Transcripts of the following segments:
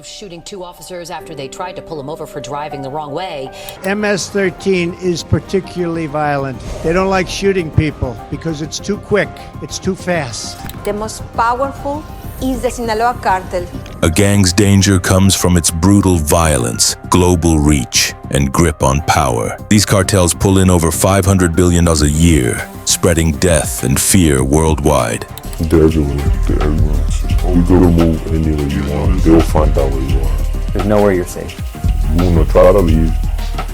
shooting 2 officers after they tried to pull him over for driving the wrong way. MS-13 is particularly violent. They don't like shooting people because it's too quick, it's too fast. The most powerful is the Sinaloa cartel. A gang's danger comes from its brutal violence, global reach, and grip on power. These cartels pull in over $500 billion a year, spreading death and fear worldwide. They're everywhere. They're everywhere. You go to move anywhere you want, they'll find out where you are. There's nowhere you're safe. You're gonna try to leave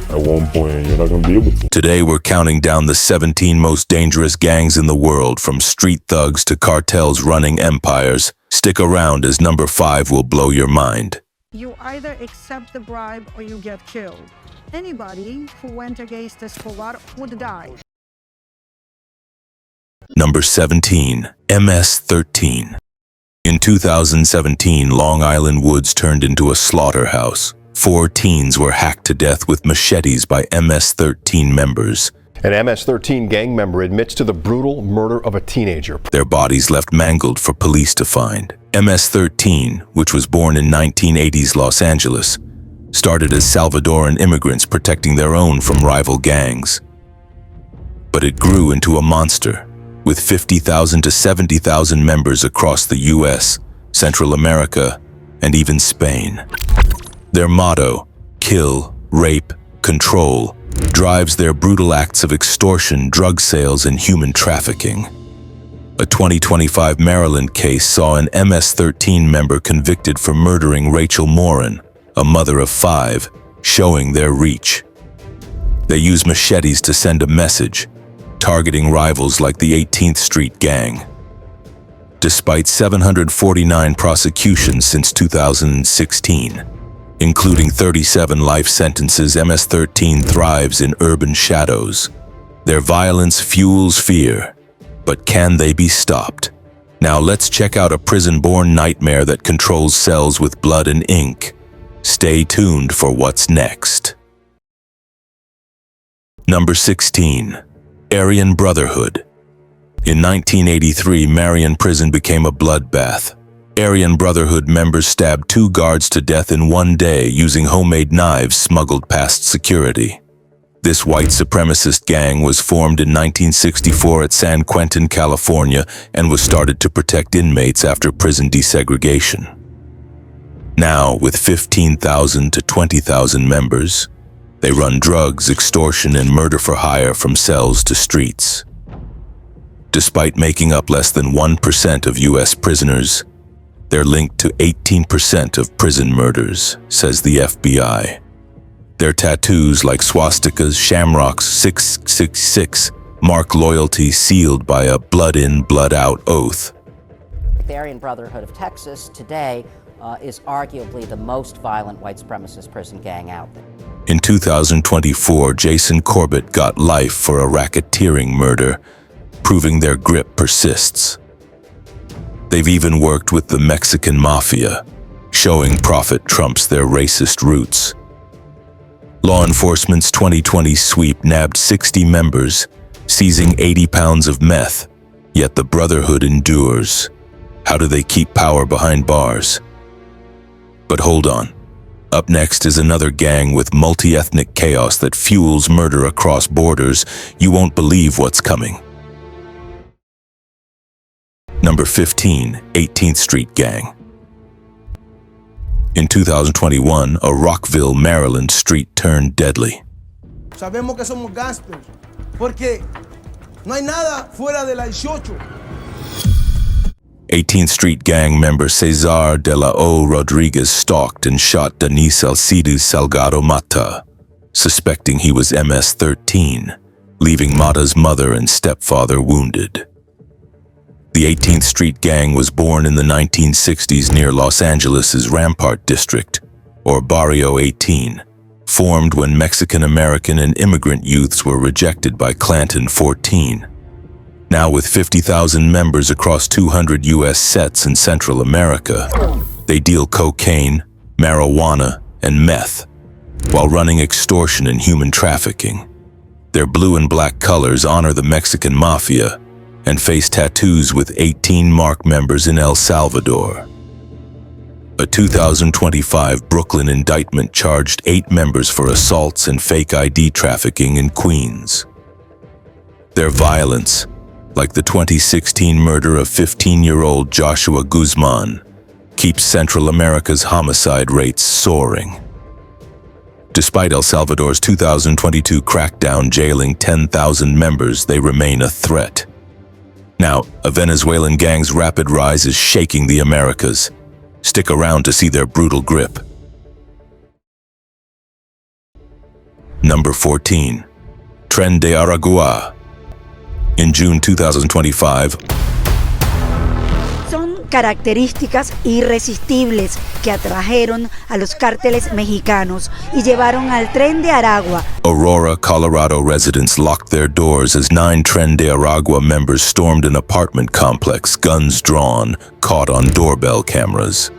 at one point and you're not gonna be able to. Today we're counting down the 17 most dangerous gangs in the world, from street thugs to cartels running empires. Stick around, as number 5 will blow your mind. You either accept the bribe or you get killed. Anybody who went against this squad would die. Number 17, MS-13. In 2017, Long Island Woods turned into a slaughterhouse. 4 teens were hacked to death with machetes by MS-13 members. An MS-13 gang member admits to the brutal murder of a teenager. Their bodies left mangled for police to find. MS-13, which was born in 1980s Los Angeles, started as Salvadoran immigrants protecting their own from rival gangs. But it grew into a monster, with 50,000 to 70,000 members across the US, Central America, and even Spain. Their motto, kill, rape, control, drives their brutal acts of extortion, drug sales, and human trafficking. A 2025 Maryland case saw an MS-13 member convicted for murdering Rachel Morin, a mother of 5, showing their reach. They use machetes to send a message, targeting rivals like the 18th Street Gang. Despite 749 prosecutions since 2016, including 37 life sentences, MS-13 thrives in urban shadows. Their violence fuels fear, but can they be stopped? Now let's check out a prison-born nightmare that controls cells with blood and ink. Stay tuned for what's next. Number 16, Aryan Brotherhood. In 1983, Marion Prison became a bloodbath. Aryan Brotherhood members stabbed 2 guards to death in one day using homemade knives smuggled past security. This white supremacist gang was formed in 1964 at San Quentin, California, and was started to protect inmates after prison desegregation. Now, with 15,000 to 20,000 members, they run drugs, extortion, and murder for hire from cells to streets. Despite making up less than 1% of U.S. prisoners, they're linked to 18% of prison murders, says the FBI. Their tattoos, like swastikas, shamrocks, 666, mark loyalty sealed by a blood-in, blood-out oath. The Aryan Brotherhood of Texas today is arguably the most violent white supremacist prison gang out there. In 2024, Jason Corbett got life for a racketeering murder, proving their grip persists. They've even worked with the Mexican Mafia, showing profit trumps their racist roots. Law enforcement's 2020 sweep nabbed 60 members, seizing 80 pounds of meth, yet the Brotherhood endures. How do they keep power behind bars? But hold on. Up next is another gang with multi-ethnic chaos that fuels murder across borders. You won't believe what's coming. Number 15, 18th Street Gang. In 2021, a Rockville, Maryland street turned deadly. Sabemos que somos gangsters, porque no hay nada fuera de la 18. 18th Street Gang member Cesar de la O. Rodriguez stalked and shot Denise Alcides Salgado Mata, suspecting he was MS-13, leaving Mata's mother and stepfather wounded. The 18th Street Gang was born in the 1960s near Los Angeles' Rampart District, or Barrio 18, formed when Mexican-American and immigrant youths were rejected by Clanton 14. Now with 50,000 members across 200 U.S. sets in Central America, they deal cocaine, marijuana, and meth, while running extortion and human trafficking. Their blue and black colors honor the Mexican Mafia and face tattoos with 18 mark members in El Salvador. A 2025 Brooklyn indictment charged 8 members for assaults and fake ID trafficking in Queens. Their violence, like the 2016 murder of 15-year-old Joshua Guzman, keeps Central America's homicide rates soaring. Despite El Salvador's 2022 crackdown jailing 10,000 members, they remain a threat. Now, a Venezuelan gang's rapid rise is shaking the Americas. Stick around to see their brutal grip. Number 14. Tren de Aragua. In June 2025, son características irresistibles que atrajeron a los cárteles mexicanos y llevaron al Tren de Aragua. Aurora, Colorado residents locked their doors as 9 Tren de Aragua members stormed an apartment complex, guns drawn, caught on doorbell cameras.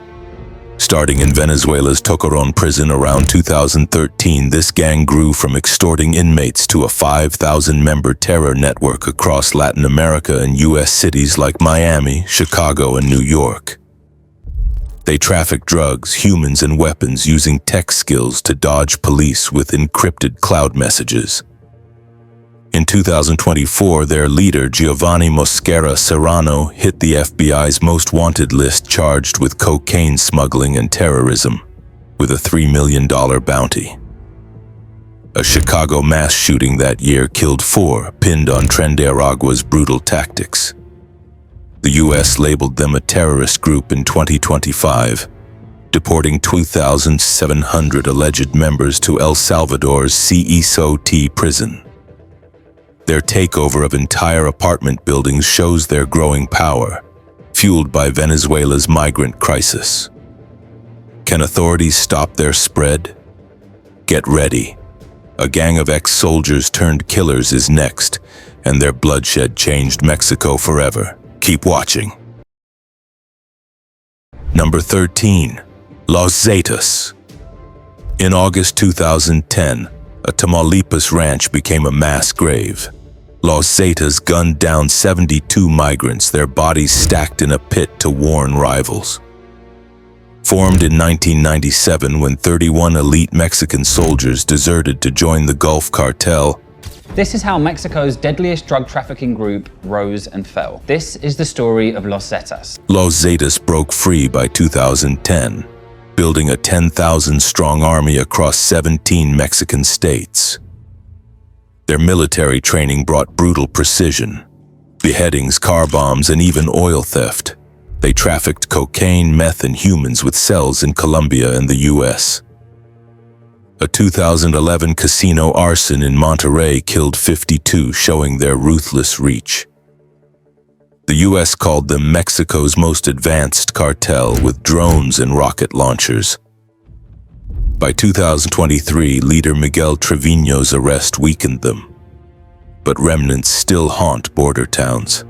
Starting in Venezuela's Tocoron prison around 2013, this gang grew from extorting inmates to a 5,000-member terror network across Latin America and U.S. cities like Miami, Chicago, and New York. They traffic drugs, humans, and weapons using tech skills to dodge police with encrypted cloud messages. In 2024, their leader, Giovanni Mosquera Serrano, hit the FBI's most wanted list, charged with cocaine smuggling and terrorism, with a $3 million bounty. A Chicago mass shooting that year killed 4, pinned on Tren de Aragua's brutal tactics. The U.S. labeled them a terrorist group in 2025, deporting 2,700 alleged members to El Salvador's CESOT prison. Their takeover of entire apartment buildings shows their growing power, fueled by Venezuela's migrant crisis. Can authorities stop their spread? Get ready. A gang of ex-soldiers turned killers is next, and their bloodshed changed Mexico forever. Keep watching. Number 13. Los Zetas. In August 2010, a Tamaulipas ranch became a mass grave. Los Zetas gunned down 72 migrants, their bodies stacked in a pit to warn rivals. Formed in 1997 when 31 elite Mexican soldiers deserted to join the Gulf Cartel, this is how Mexico's deadliest drug trafficking group rose and fell. This is the story of Los Zetas. Los Zetas broke free by 2010, building a 10,000-strong army across 17 Mexican states. Their military training brought brutal precision, beheadings, car bombs, and even oil theft. They trafficked cocaine, meth, and humans with cells in Colombia and the U.S. A 2011 casino arson in Monterrey killed 52, showing their ruthless reach. The U.S. called them Mexico's most advanced cartel, with drones and rocket launchers. By 2023, leader Miguel Trevino's arrest weakened them, but remnants still haunt border towns.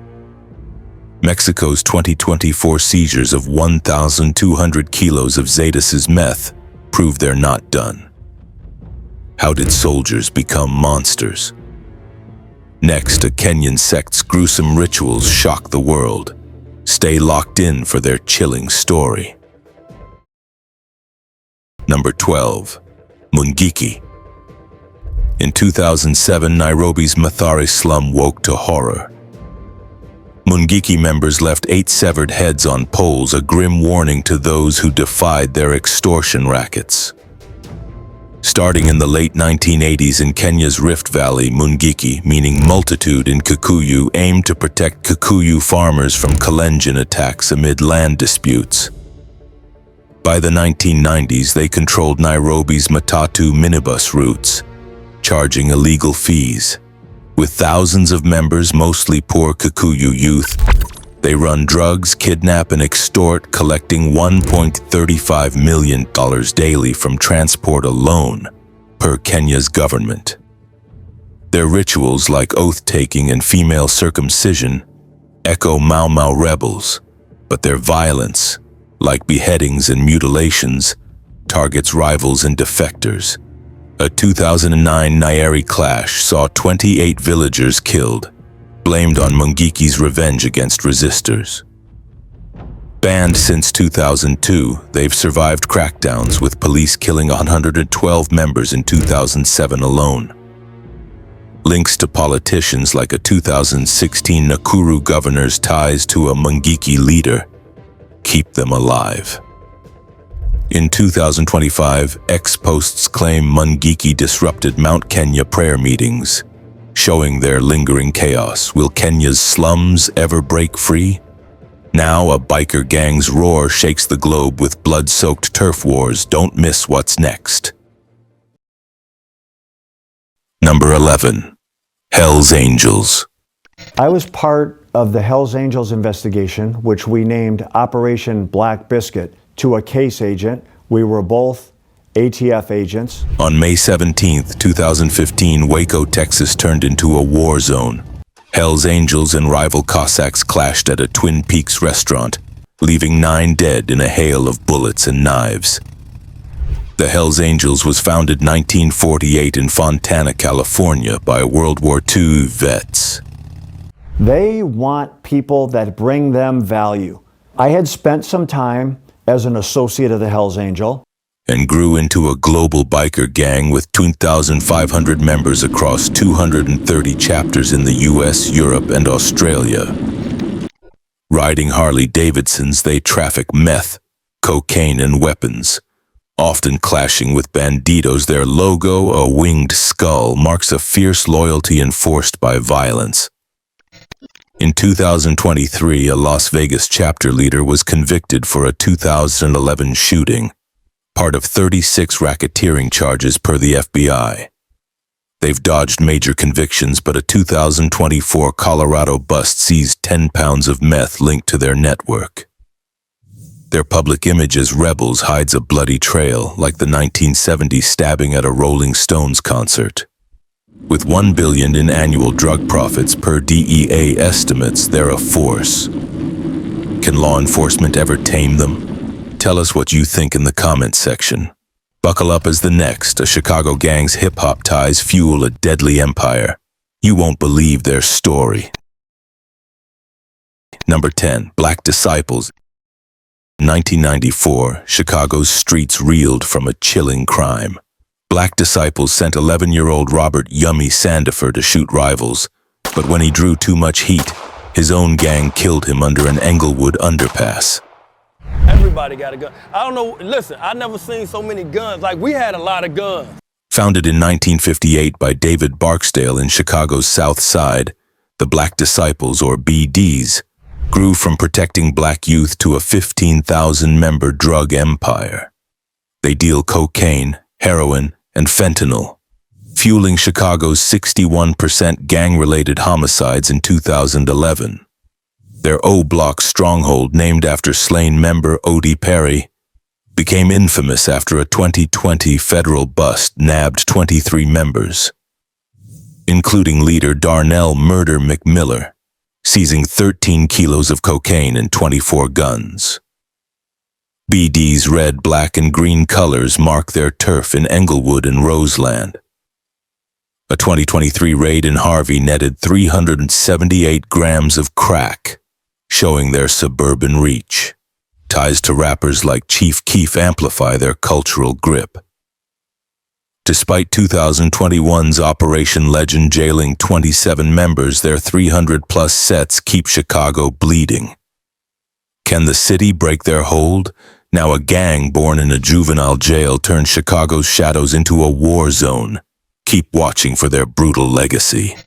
Mexico's 2024 seizures of 1,200 kilos of Zetas' meth prove they're not done. How did soldiers become monsters? Next, a Kenyan sect's gruesome rituals shock the world. Stay locked in for their chilling story. Number 12. Mungiki. In 2007, Nairobi's Mathare slum woke to horror. Mungiki members left 8 severed heads on poles, a grim warning to those who defied their extortion rackets. Starting in the late 1980s in Kenya's Rift Valley, Mungiki, meaning multitude in Kikuyu, aimed to protect Kikuyu farmers from Kalenjin attacks amid land disputes. By the 1990s, they controlled Nairobi's Matatu minibus routes, charging illegal fees. With thousands of members, mostly poor Kikuyu youth, they run drugs, kidnap, and extort, collecting $1.35 million daily from transport alone, per Kenya's government. Their rituals, like oath-taking and female circumcision, echo Mau Mau rebels, but their violence, like beheadings and mutilations, targets rivals and defectors. A 2009 Nyeri clash saw 28 villagers killed, blamed on Mungiki's revenge against resistors. Banned since 2002, they've survived crackdowns, with police killing 112 members in 2007 alone. Links to politicians like a 2016 Nakuru governor's ties to a Mungiki leader keep them alive. In 2025, ex-posts claim Mungiki disrupted Mount Kenya prayer meetings, showing their lingering chaos. Will Kenya's slums ever break free? Now a biker gang's roar shakes the globe with blood-soaked turf wars. Don't miss what's next. Number 11. Hell's Angels. I was part of the Hell's Angels investigation, which we named Operation Black Biscuit, to a case agent. We were both ATF agents. On May 17, 2015, Waco, Texas turned into a war zone. Hell's Angels and rival Cossacks clashed at a Twin Peaks restaurant, leaving 9 dead in a hail of bullets and knives. The Hell's Angels was founded 1948 in Fontana, California by World War II vets. They want people that bring them value. I had spent some time as an associate of the Hell's Angel, and grew into a global biker gang with 2,500 members across 230 chapters in the US, Europe, and Australia. Riding Harley-Davidsons, they traffic meth, cocaine, and weapons, often clashing with banditos. Their logo, a winged skull, marks a fierce loyalty enforced by violence. In 2023, a Las Vegas chapter leader was convicted for a 2011 shooting, part of 36 racketeering charges per the FBI. They've dodged major convictions, but a 2024 Colorado bust seized 10 pounds of meth linked to their network. Their public image as rebels hides a bloody trail, like the 1970s stabbing at a Rolling Stones concert. With $1 billion in annual drug profits per DEA estimates, they're a force. Can law enforcement ever tame them? Tell us what you think in the comments section. Buckle up as the next, a Chicago gang's hip-hop ties fuel a deadly empire. You won't believe their story. Number 10. Black Disciples. In 1994, Chicago's streets reeled from a chilling crime. Black Disciples sent 11-year-old Robert "Yummy" Sandifer to shoot rivals, but when he drew too much heat, his own gang killed him under an Englewood underpass. Everybody got a gun. I don't know, listen, I never seen so many guns. Like, we had a lot of guns. Founded in 1958 by David Barksdale in Chicago's South Side, the Black Disciples, or BDs, grew from protecting black youth to a 15,000-member drug empire. They deal cocaine, heroin, and fentanyl, fueling Chicago's 61% gang-related homicides in 2011. Their O-Block stronghold, named after slain member Odie Perry, became infamous after a 2020 federal bust nabbed 23 members, including leader Darnell "Murder" McMiller, seizing 13 kilos of cocaine and 24 guns. BD's red, black, and green colors mark their turf in Englewood and Roseland. A 2023 raid in Harvey netted 378 grams of crack, showing their suburban reach. Ties to rappers like Chief Keef amplify their cultural grip. Despite 2021's Operation Legend jailing 27 members, their 300-plus sets keep Chicago bleeding. Can the city break their hold? Now a gang born in a juvenile jail turned Chicago's shadows into a war zone. Keep watching for their brutal legacy.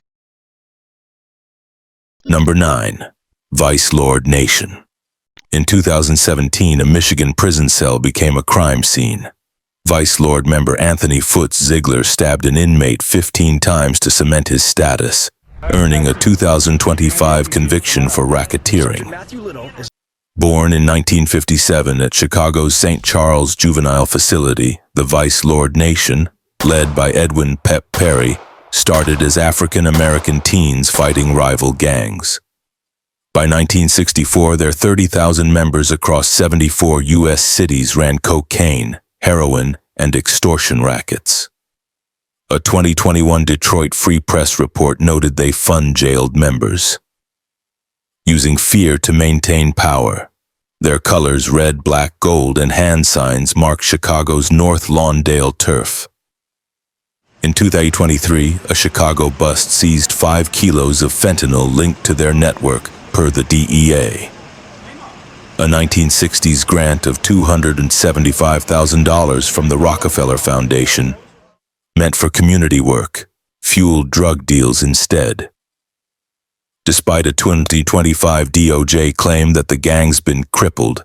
Number 9. Vice Lord Nation. In 2017, a Michigan prison cell became a crime scene. Vice Lord member Anthony Foots Ziegler stabbed an inmate 15 times to cement his status, earning a 2025 conviction for racketeering. Born in 1957 at Chicago's St. Charles Juvenile Facility, the Vice Lord Nation, led by Edwin "Pep" Perry, started as African-American teens fighting rival gangs. By 1964, their 30,000 members across 74 U.S. cities ran cocaine, heroin, and extortion rackets. A 2021 Detroit Free Press report noted they fund jailed members. Using fear to maintain power, Their colors, red, black, gold, and hand signs, mark Chicago's North Lawndale turf. In 2023, a Chicago bust seized 5 kilos of fentanyl linked to their network, per the DEA. A 1960s grant of $275,000 from the Rockefeller Foundation, meant for community work, fueled drug deals instead. Despite a 2025 DOJ claim that the gang's been crippled,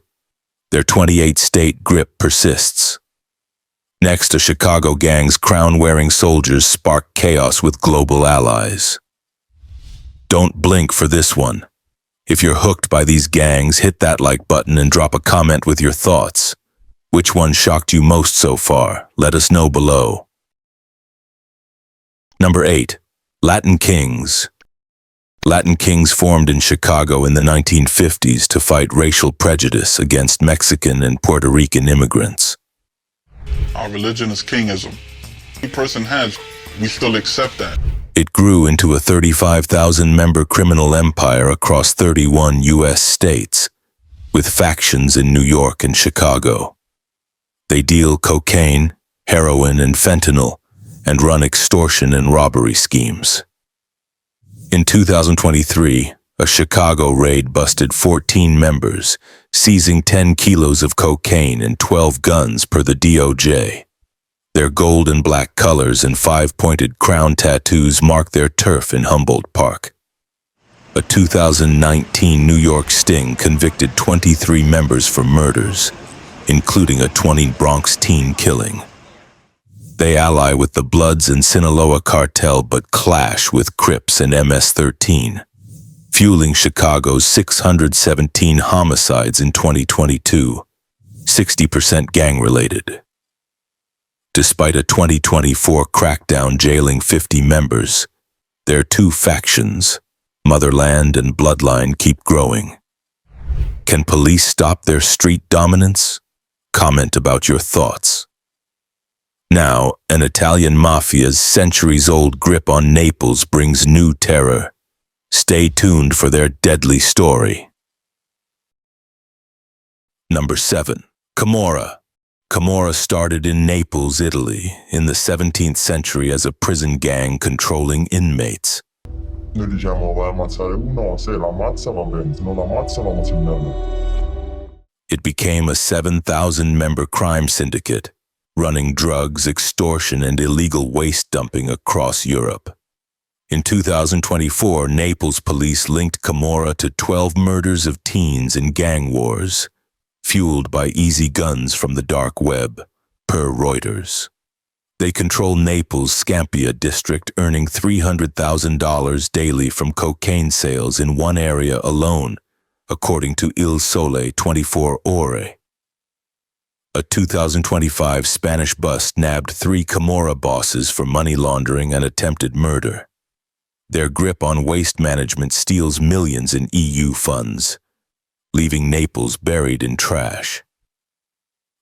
their 28-state grip persists. Next, a Chicago gang's crown-wearing soldiers spark chaos with global allies. Don't blink for this one. If you're hooked by these gangs, hit that like button and drop a comment with your thoughts. Which one shocked you most so far? Let us know below. Number 8. Latin Kings. Latin Kings formed in Chicago in the 1950s to fight racial prejudice against Mexican and Puerto Rican immigrants. Our religion is kingism. Any person has, we still accept that. It grew into a 35,000-member criminal empire across 31 U.S. states, with factions in New York and Chicago. They deal cocaine, heroin, and fentanyl, and run extortion and robbery schemes. In 2023, a Chicago raid busted 14 members, seizing 10 kilos of cocaine and 12 guns per the DOJ. Their gold and black colors and 5-pointed crown tattoos mark their turf in Humboldt Park. A 2019 New York sting convicted 23 members for murders, including a 20 Bronx teen killing. They ally with the Bloods and Sinaloa cartel but clash with Crips and MS-13, fueling Chicago's 617 homicides in 2022, 60% gang-related. Despite a 2024 crackdown jailing 50 members, their two factions, Motherland and Bloodline, keep growing. Can police stop their street dominance? Comment about your thoughts. Now, an Italian mafia's centuries-old grip on Naples brings new terror. Stay tuned for their deadly story. Number 7. Camorra. Camorra started in Naples, Italy, in the 17th century as a prison gang controlling inmates. Noi diciamo vai a ammazzare uno, se l'ammazza va bene, se non l'ammazza lo ammazziamo. It became a 7,000-member crime syndicate, running drugs, extortion, and illegal waste dumping across Europe. In 2024, Naples police linked Camorra to 12 murders of teens in gang wars, fueled by easy guns from the dark web, per Reuters. They control Naples' Scampia district, earning $300,000 daily from cocaine sales in one area alone, according to Il Sole 24 Ore. A 2025 Spanish bust nabbed 3 Camorra bosses for money laundering and attempted murder. Their grip on waste management steals millions in EU funds, leaving Naples buried in trash.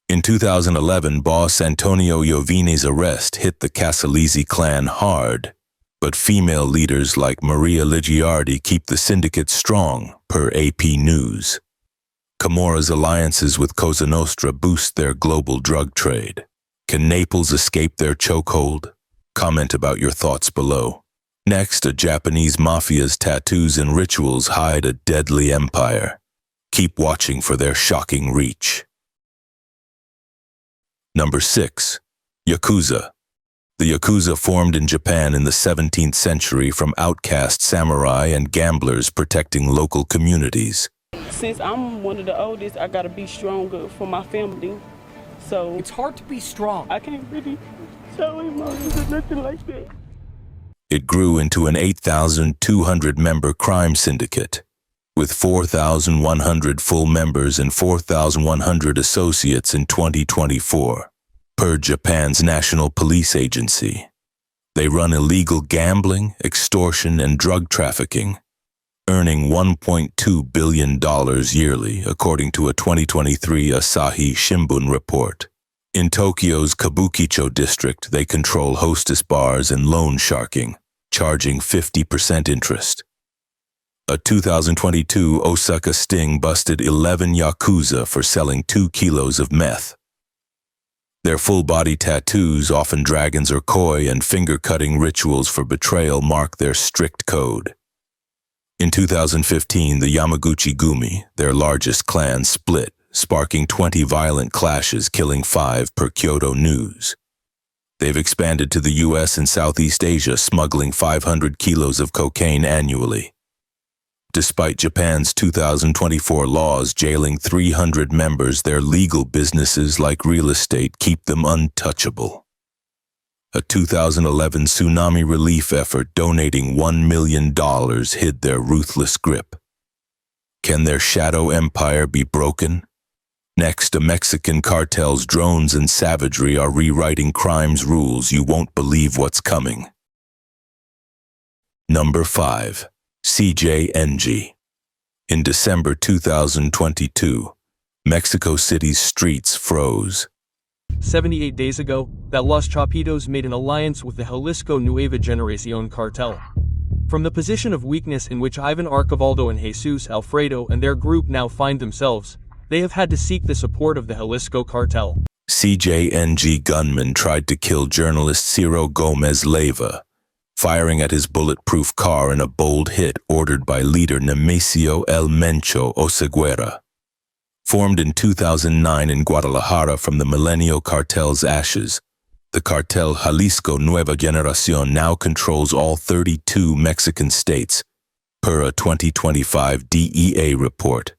In 2011, boss Antonio Iovini's arrest hit the Casalesi clan hard, but female leaders like Maria Ligiardi keep the syndicate strong, per AP News. Camorra's alliances with Cosa Nostra boost their global drug trade. Can Naples escape their chokehold? Comment about your thoughts below. Next, a Japanese mafia's tattoos and rituals hide a deadly empire. Keep watching for their shocking reach. Number 6. Yakuza. The Yakuza formed in Japan in the 17th century from outcast samurai and gamblers protecting local communities. Since I'm one of the oldest, I gotta be stronger for my family. So it's hard to be strong. I can't really show emotions or nothing like that. It grew into an 8,200-member crime syndicate, with 4,100 full members and 4,100 associates in 2024, per Japan's National Police Agency. They run illegal gambling, extortion, and drug trafficking, earning $1.2 billion yearly, according to a 2023 Asahi Shimbun report. In Tokyo's Kabukicho district, they control hostess bars and loan sharking, charging 50% interest. A 2022 Osaka sting busted 11 Yakuza for selling 2 kilos of meth. Their full-body tattoos, often dragons or koi, and finger-cutting rituals for betrayal mark their strict code. In 2015, the Yamaguchi-gumi, their largest clan, split, sparking 20 violent clashes, killing 5 per Kyoto News. They've expanded to the U.S. and Southeast Asia, smuggling 500 kilos of cocaine annually. Despite Japan's 2024 laws jailing 300 members, their legal businesses like real estate keep them untouchable. A 2011 tsunami relief effort donating $1 million hid their ruthless grip. Can their shadow empire be broken? Next, a Mexican cartel's drones and savagery are rewriting crime's rules. You won't believe what's coming. Number 5. CJNG. In December 2022, Mexico City's streets froze. 78 days ago, that Los Chapitos made an alliance with the Jalisco Nueva Generacion cartel. From the position of weakness in which Ivan Archibaldo and Jesus Alfredo and their group now find themselves, they have had to seek the support of the Jalisco cartel. CJNG gunmen tried to kill journalist Ciro Gomez Leiva, firing at his bulletproof car in a bold hit ordered by leader Nemesio El Mencho Oseguera. Formed in 2009 in Guadalajara from the Milenio cartel's ashes, the cartel Jalisco Nueva Generacion now controls all 32 Mexican states, per a 2025 DEA report.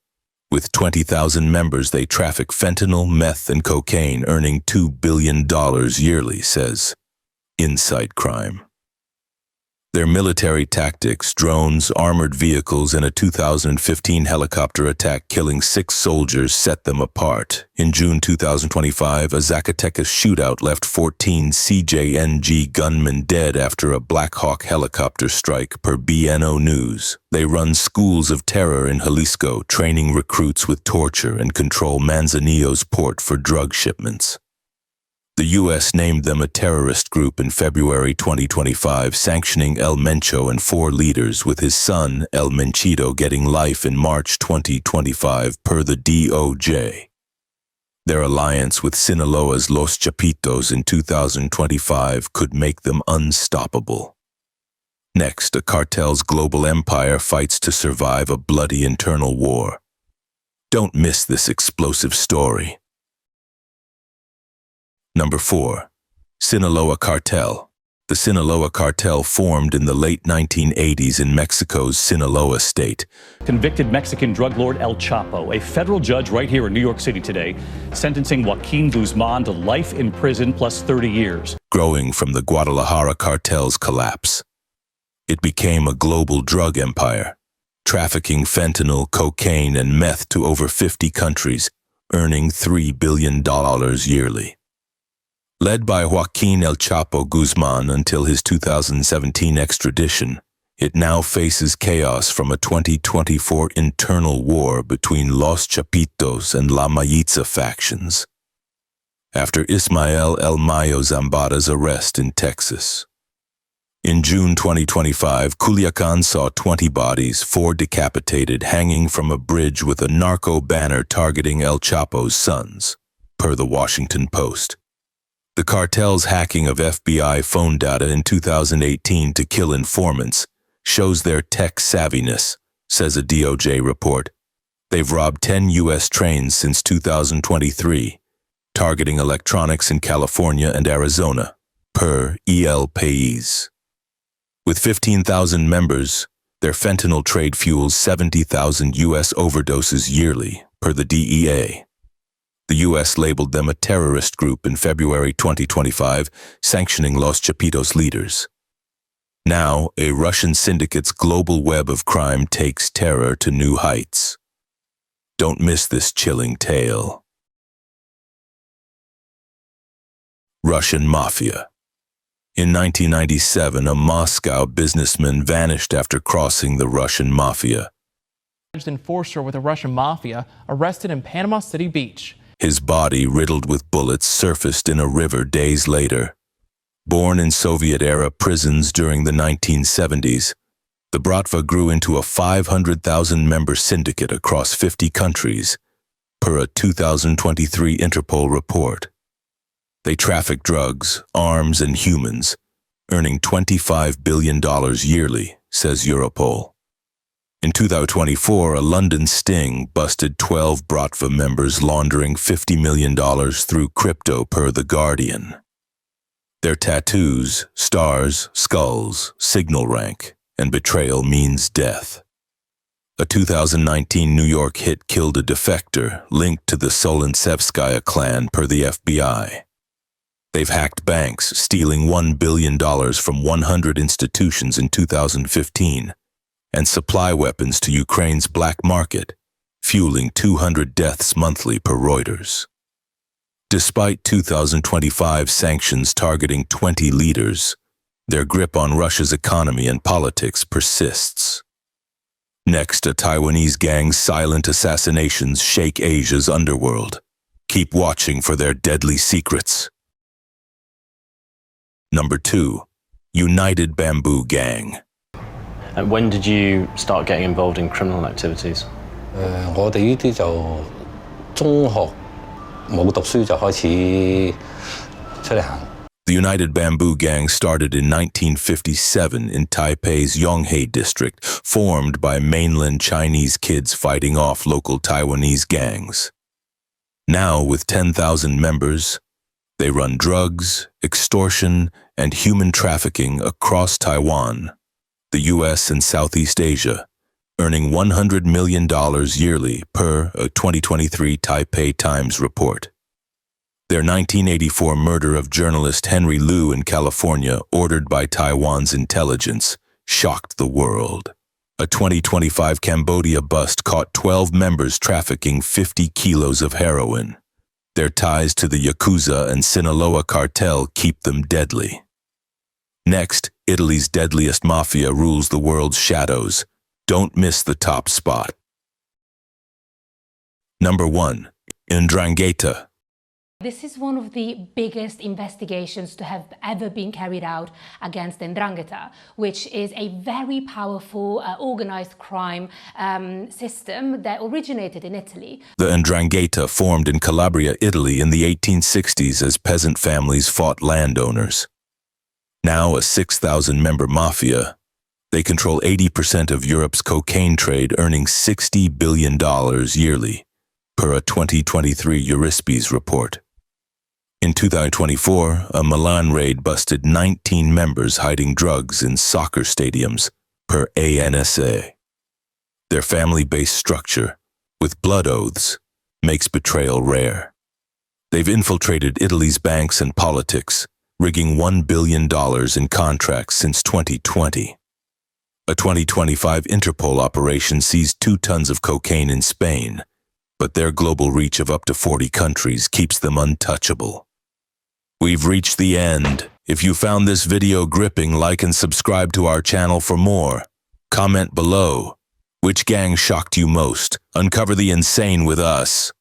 With 20,000 members, they traffic fentanyl, meth, and cocaine, earning $2 billion yearly, says Inside Crime. Their military tactics, drones, armored vehicles, and a 2015 helicopter attack killing 6 soldiers set them apart. In June 2025, a Zacatecas shootout left 14 CJNG gunmen dead after a Black Hawk helicopter strike, per BNO News. They run schools of terror in Jalisco, training recruits with torture, and control Manzanillo's port for drug shipments. The U.S. named them a terrorist group in February 2025, sanctioning El Mencho and 4 leaders, with his son, El Menchito, getting life in March 2025, per the DOJ. Their alliance with Sinaloa's Los Chapitos in 2025 could make them unstoppable. Next, a cartel's global empire fights to survive a bloody internal war. Don't miss this explosive story. Number 4. Sinaloa Cartel. The Sinaloa Cartel formed in the late 1980s in Mexico's Sinaloa state. Convicted Mexican drug lord El Chapo, a federal judge right here in New York City today, sentencing Joaquin Guzman to life in prison plus 30 years. Growing from the Guadalajara cartel's collapse, it became a global drug empire, trafficking fentanyl, cocaine, and meth to over 50 countries, earning $3 billion yearly. Led by Joaquin El Chapo Guzman until his 2017 extradition, it now faces chaos from a 2024 internal war between Los Chapitos and La Mayiza factions, after Ismael El Mayo Zambada's arrest in Texas. In June 2025, Culiacan saw 20 bodies, 4 decapitated, hanging from a bridge with a narco banner targeting El Chapo's sons, per the Washington Post. The cartel's hacking of FBI phone data in 2018 to kill informants shows their tech savviness, says a DOJ report. They've robbed 10 U.S. trains since 2023, targeting electronics in California and Arizona, per El País. With 15,000 members, their fentanyl trade fuels 70,000 U.S. overdoses yearly, per the DEA. The U.S. labeled them a terrorist group in February 2025, sanctioning Los Chapitos leaders. Now, a Russian syndicate's global web of crime takes terror to new heights. Don't miss this chilling tale. Russian Mafia. In 1997, a Moscow businessman vanished after crossing the Russian Mafia. Enforcer with the Russian Mafia arrested in Panama City Beach. His body, riddled with bullets, surfaced in a river days later. Born in Soviet-era prisons during the 1970s, The Bratva grew into a 500,000-member syndicate across 50 countries, per a 2023 Interpol report. They traffic drugs, arms, and humans, earning $25 billion yearly, says Europol. In 2024, a London sting busted 12 Bratva members laundering $50 million through crypto, per The Guardian. Their tattoos, stars, skulls, signal rank, and betrayal means death. A 2019 New York hit killed a defector linked to the Solonsevskaya clan, per the FBI. They've hacked banks, stealing $1 billion from 100 institutions in 2015, and supply weapons to Ukraine's black market, fueling 200 deaths monthly, per Reuters. Despite 2025 sanctions targeting 20 leaders, their grip on Russia's economy and politics persists. Next, a Taiwanese gang's silent assassinations shake Asia's underworld. Keep watching for their deadly secrets. Number 2. United Bamboo Gang. And when did you start getting involved in criminal activities? 我哋呢啲就中學冇讀書就開始出嚟行。 The United Bamboo Gang started in 1957 in Taipei's Yonghe district, formed by mainland Chinese kids fighting off local Taiwanese gangs. Now, with 10,000 members, they run drugs, extortion, and human trafficking across Taiwan, the U.S. and Southeast Asia, earning $100 million yearly, per a 2023 Taipei Times report. Their 1984 murder of journalist Henry Liu in California, ordered by Taiwan's intelligence, shocked the world. A 2025 Cambodia bust caught 12 members trafficking 50 kilos of heroin. Their ties to the Yakuza and Sinaloa cartel keep them deadly. Next, Italy's deadliest mafia rules the world's shadows. Don't miss the top spot. Number 1. Ndrangheta. This is one of the biggest investigations to have ever been carried out against Ndrangheta, which is a very powerful organized crime system that originated in Italy. The Ndrangheta formed in Calabria, Italy in the 1860s as peasant families fought landowners. Now a 6,000-member mafia, they control 80% of Europe's cocaine trade, earning $60 billion yearly, per a 2023 Eurispes report. In 2024, a Milan raid busted 19 members hiding drugs in soccer stadiums, per ANSA. Their family-based structure, with blood oaths, makes betrayal rare. They've infiltrated Italy's banks and politics, rigging $1 billion in contracts since 2020. A 2025 Interpol operation seized 2 tons of cocaine in Spain, but their global reach of up to 40 countries keeps them untouchable. We've reached the end. If you found this video gripping, like and subscribe to our channel for more. Comment below. Which gang shocked you most? Uncover the insane with us.